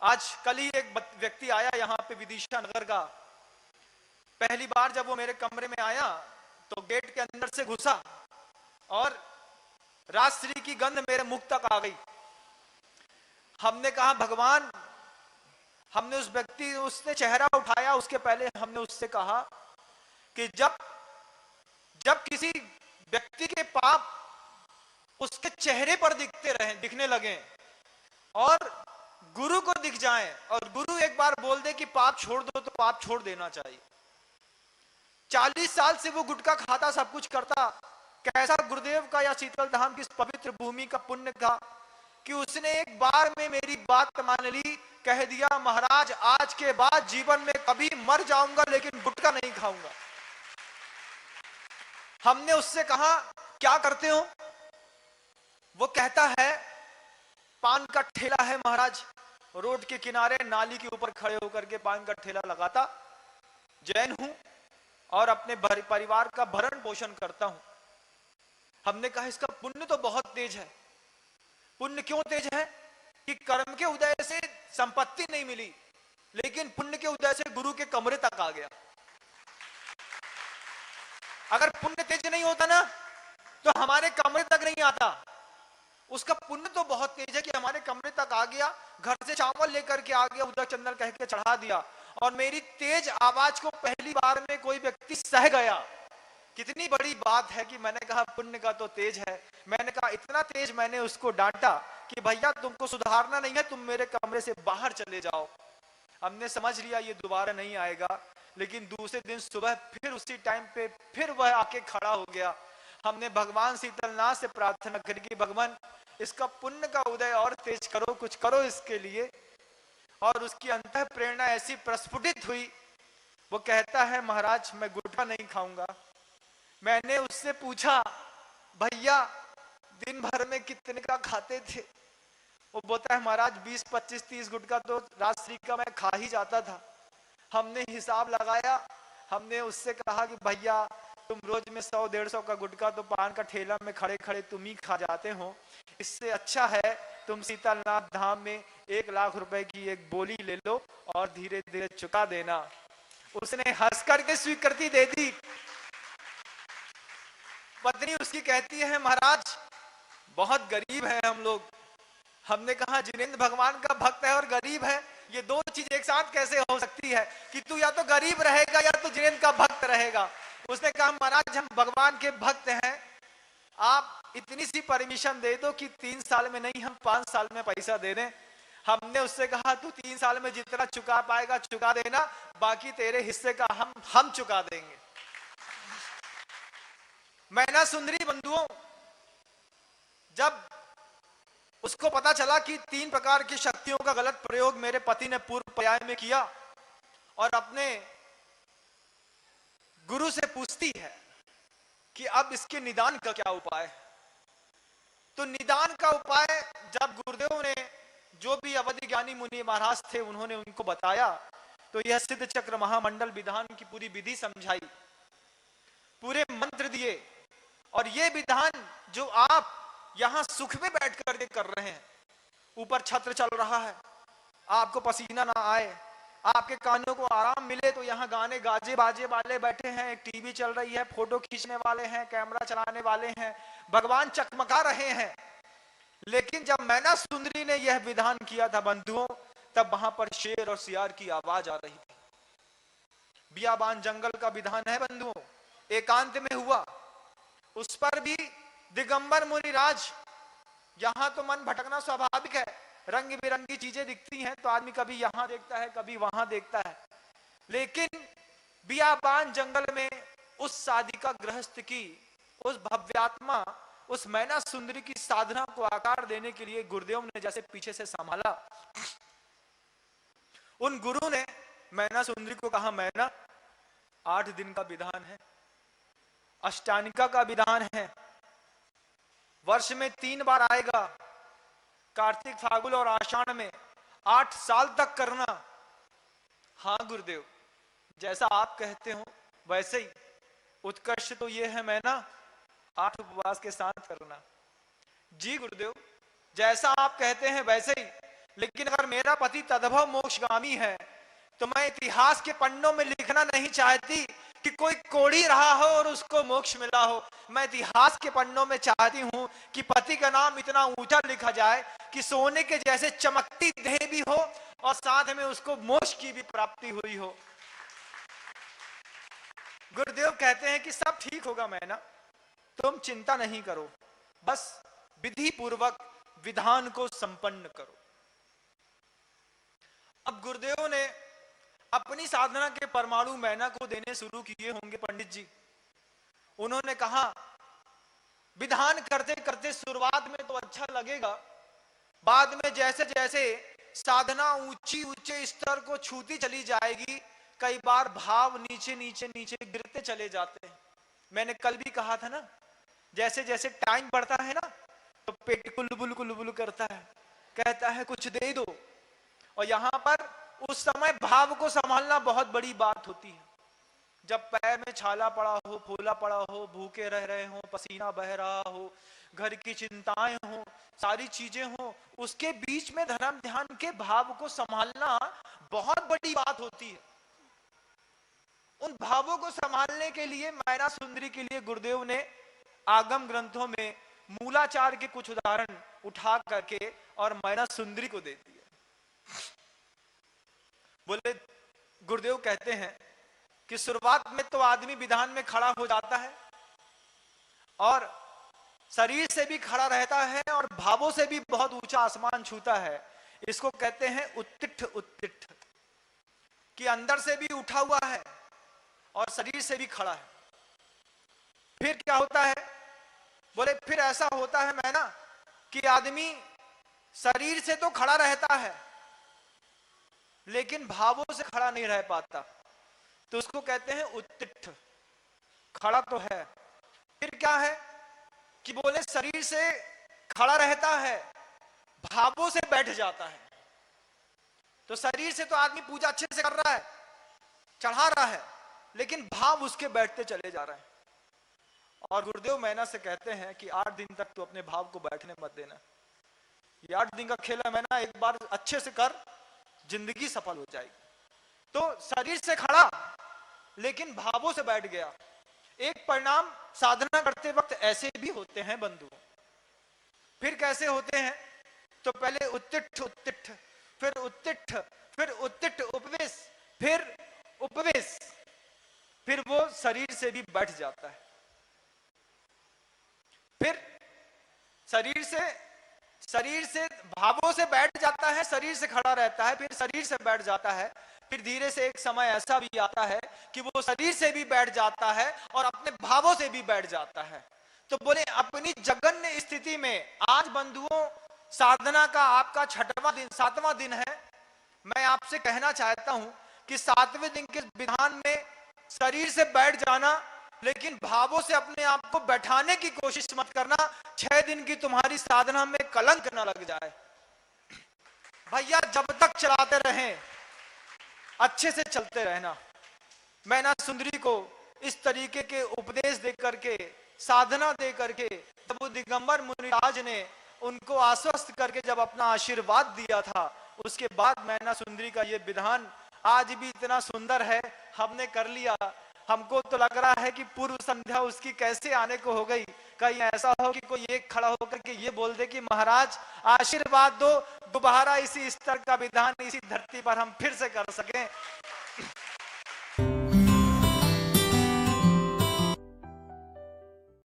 आज कल ही एक व्यक्ति आया यहाँ पे विदिशा नगर का। पहली बार जब वो मेरे कमरे में आया तो गेट के अंदर से घुसा और राजश्री की गंध मेरे मुख तक आ गई। हमने कहा भगवान, हमने उसने चेहरा उठाया, उसके पहले हमने उससे कहा कि जब जब किसी व्यक्ति के पाप उसके चेहरे पर दिखने लगे और गुरु को दिख जाएं और गुरु एक बार बोल दे कि पाप छोड़ दो, तो पाप छोड़ देना चाहिए। 40 साल से वो गुटखा खाता, सब कुछ करता। कैसा गुरुदेव का या शीतल धाम की पवित्र भूमि का पुण्य था कि उसने एक बार में मेरी बात मान ली, कह दिया महाराज आज के बाद जीवन में कभी मर जाऊंगा लेकिन गुटखा नहीं खाऊंगा। हमने उससे कहा क्या करते हो? वो कहता है पान का ठेला है महाराज, रोड के किनारे नाली के ऊपर खड़े होकर के पान का ठेला लगाता। जैन हूं और अपने परिवार का भरण पोषण करता हूं। हमने कहा इसका पुण्य तो बहुत तेज है। पुण्य क्यों तेज है? कि कर्म के उदय से संपत्ति नहीं मिली, लेकिन पुण्य के उदय से गुरु के कमरे तक आ गया। अगर पुण्य तेज नहीं होता ना तो हमारे कमरे तक नहीं आता। उसका पुण्य तो बहुत तेज है कि हमारे कमरे तक आ गया, घर से चावल लेकर के आ गया, उदक चंदन कह के चढ़ा दिया और मेरी तेज आवाज को पहली बार में कोई व्यक्ति सह गया। कितनी बड़ी बात है कि मैंने कहा पुण्य का तो तेज है। मैंने कहा इतना तेज, मैंने उसको डांटा कि भैया तुमको सुधारना नहीं है, तुम मेरे कमरे से बाहर चले जाओ। हमने समझ लिया ये दोबारा नहीं आएगा, लेकिन दूसरे दिन सुबह फिर उसी टाइम पे फिर वह आके खड़ा हो गया। हमने भगवान शीतलनाथ से प्रार्थना करी कि भगवान इसका पुण्य का उदय और तेज करो, कुछ करो इसके लिए। और उसकी अंतः प्रेरणा ऐसी प्रस्फुटित हुई, वो कहता है महाराज मैं गुटखा नहीं खाऊंगा। मैंने उससे पूछा भैया दिन भर में कितने का खाते थे? वो बोलता है महाराज 20, 25, 30 गुटखा तो राजश्री का मैं खा ही जाता था। हमने हिसाब लगाया, हमने उससे कहा कि भैया तुम रोज में 100, 150 का गुटखा तो पान का ठेला में खड़े खड़े तुम ही खा जाते हो। इससे अच्छा है तुम शीतलनाथ धाम में 1 लाख रुपए की एक बोली ले लो और धीरे धीरे चुका देना। उसने हंस करके स्वीकृति दे दी। पत्नी उसकी कहती है महाराज बहुत गरीब है हम लोग। हमने कहा जिनेंद्र भगवान का भक्त है और गरीब है, ये दो चीज एक साथ कैसे हो सकती है कि तू या तो गरीब रहेगा या तो जिनेंद्र का भक्त रहेगा। उसने कहा महाराज हम भगवान के भक्त हैं, आप इतनी सी परमिशन दे दो कि 3 साल में नहीं हम 5 साल में पैसा दे दें। हमने उससे कहा तू 3 साल में जितना चुका पाएगा चुका देना, बाकी तेरे हिस्से का हम चुका देंगे। मैना सुंदरी बंधुओं, जब उसको पता चला कि 3 प्रकार की शक्तियों का गलत प्रयोग मेरे पति ने पूर्व पर्याय में किया और अपने गुरु से पूछती है कि अब इसके निदान का क्या उपाय है। तो निदान का उपाय जब गुरुदेव ने जो भी अवधि ज्ञानी मुनि महाराज थे उन्होंने उनको बताया तो यह सिद्ध चक्र महामंडल विधान की पूरी विधि समझाई, पूरे मंत्र दिए। और ये विधान जो आप यहां सुख में बैठ करके कर रहे हैं, ऊपर छत्र चल रहा है, आपको पसीना ना आए, आपके कानों को आराम मिले, तो यहाँ गाने गाजे बाजे वाले बैठे हैं, एक टीवी चल रही है, फोटो खींचने वाले हैं, कैमरा चलाने वाले हैं, भगवान चकमका रहे हैं। लेकिन जब मैना सुंदरी ने यह विधान किया था बंधुओं, तब वहां पर शेर और सियार की आवाज आ रही थी। बियाबान जंगल का विधान है बंधुओं, एकांत में हुआ। उस पर भी दिगंबर मुनिराज, यहां तो मन भटकना स्वाभाविक है, रंग बिरंगी चीजें दिखती हैं तो आदमी कभी यहां देखता है कभी वहां देखता है, लेकिन बियाबान जंगल में उस साधिका गृहस्थ की, उस भव्यात्मा, उस मैना सुंदरी की साधना को आकार देने के लिए गुरुदेव ने जैसे पीछे से संभाला। उन गुरु ने मैना सुंदरी को कहा मैना 8 दिन का विधान है, अष्टानिका का विधान है, वर्ष में 3 बार आएगा, कार्तिक फागुन और आषाढ़ में, 8 साल तक करना। हाँ गुरुदेव जैसा आप कहते हो वैसे ही, उत्कर्ष तो ये है मैं ना 8 उपवास के साथ करना। जी गुरुदेव जैसा आप कहते हैं वैसे ही, लेकिन अगर मेरा पति तदभव मोक्षगामी है तो मैं इतिहास के पन्नों में लिखना नहीं चाहती कि कोई कोढ़ी रहा हो और उसको मोक्ष मिला हो। मैं इतिहास के पन्नों में चाहती हूं कि पति का नाम इतना ऊंचा लिखा जाए कि सोने के जैसे चमकती देह भी हो और साथ में उसको मोक्ष की भी प्राप्ति हुई हो। गुरुदेव कहते हैं कि सब ठीक होगा मैना, तुम चिंता नहीं करो, बस विधि पूर्वक विधान को संपन्न करो। अब गुरुदेव ने अपनी साधना के परमाणु मैना को देने शुरू किए होंगे पंडित जी। उन्होंने कहा विधान करते करते शुरुआत में तो अच्छा लगेगा, बाद में जैसे जैसे साधना ऊंचे स्तर को छूती चली जाएगी, कई बार भाव नीचे नीचे नीचे गिरते चले जाते हैं। मैंने कल भी कहा था ना, जैसे जैसे टाइम बढ़ता है ना तो पेट कुलबुल कुलबुल करता है, कहता है कुछ दे दो। और यहां पर उस समय भाव को संभालना बहुत बड़ी बात होती है। जब पैर में छाला पड़ा हो, फूला पड़ा हो, भूखे रह रहे हो, पसीना बह रहा हो, घर की चिंताएं हो, सारी चीजें हो, उसके बीच में धर्म ध्यान के भाव को संभालना बहुत बड़ी बात होती है। उन भावों को संभालने के लिए मैना सुंदरी के लिए गुरुदेव ने आगम ग्रंथों में मूलाचार के कुछ उदाहरण उठा करके और मैना सुंदरी को दे दिया। बोले गुरुदेव कहते हैं कि शुरुआत में तो आदमी विधान में खड़ा हो जाता है और शरीर से भी खड़ा रहता है और भावों से भी बहुत ऊंचा आसमान छूता है। इसको कहते हैं उत्तिष्ठ उत्तिष्ठ, कि अंदर से भी उठा हुआ है और शरीर से भी खड़ा है। फिर क्या होता है? बोले फिर ऐसा होता है मैना कि आदमी शरीर से तो खड़ा रहता है लेकिन भावों से खड़ा नहीं रह पाता, तो उसको कहते हैं उत्तिष्ठ। खड़ा तो है, फिर क्या है कि बोले शरीर से खड़ा रहता है, भावों से बैठ जाता है। तो शरीर से तो आदमी पूजा अच्छे से कर रहा है, चढ़ा रहा है, लेकिन भाव उसके बैठते चले जा रहे हैं। और गुरुदेव मैना से कहते हैं कि 8 दिन तक तो अपने भाव को बैठने मत देना। ये 8 दिन का खेल है मैना, एक बार अच्छे से कर, जिंदगी सफल हो जाएगी। तो शरीर से खड़ा लेकिन भावों से बैठ गया। एक परिणाम साधना करते वक्त ऐसे भी होते हैं बंधु। फिर कैसे होते हैं? तो पहले उत्तिष्ठ उत्तिष्ठ, फिर उत्तिष्ठ, फिर उत्तिष्ठ उपवेश, फिर उपवेश, फिर वो शरीर से भी बैठ जाता है। फिर शरीर से भावों से बैठ जाता है, शरीर से खड़ा रहता है, फिर शरीर से बैठ जाता है। फिर धीरे से एक समय ऐसा भी आता है कि वो शरीर से भी बैठ जाता है और अपने भावों से भी बैठ जाता है। तो बोले अपनी जघन्य स्थिति में आज बंधुओं साधना का आपका 6वां दिन 7वां दिन है। मैं आपसे कहना चाहता हूं कि 7वें दिन के विधान में शरीर से बैठ जाना, लेकिन भावों से अपने आप को बैठाने की कोशिश मत करना। 6 दिन की तुम्हारी साधना में कलंक न लग जाए। भैया जब तक चलाते रहें, अच्छे से चलते रहना। मैना सुंदरी को इस तरीके के उपदेश दे करके, साधना दे करके, जब वो दिगंबर मुनिराज ने उनको आश्वस्त करके जब अपना आशीर्वाद दिया था, उसके बाद मैना सुंदरी का ये विधान आज भी इतना सुंदर है। हमने कर लिया, हमको तो लग रहा है कि पूर्व संध्या उसकी कैसे आने को हो गई। कहीं ऐसा हो कि कोई एक खड़ा होकर के ये बोल दे कि महाराज आशीर्वाद दो, दोबारा इसी स्तर का विधान इसी धरती पर हम फिर से कर सकें।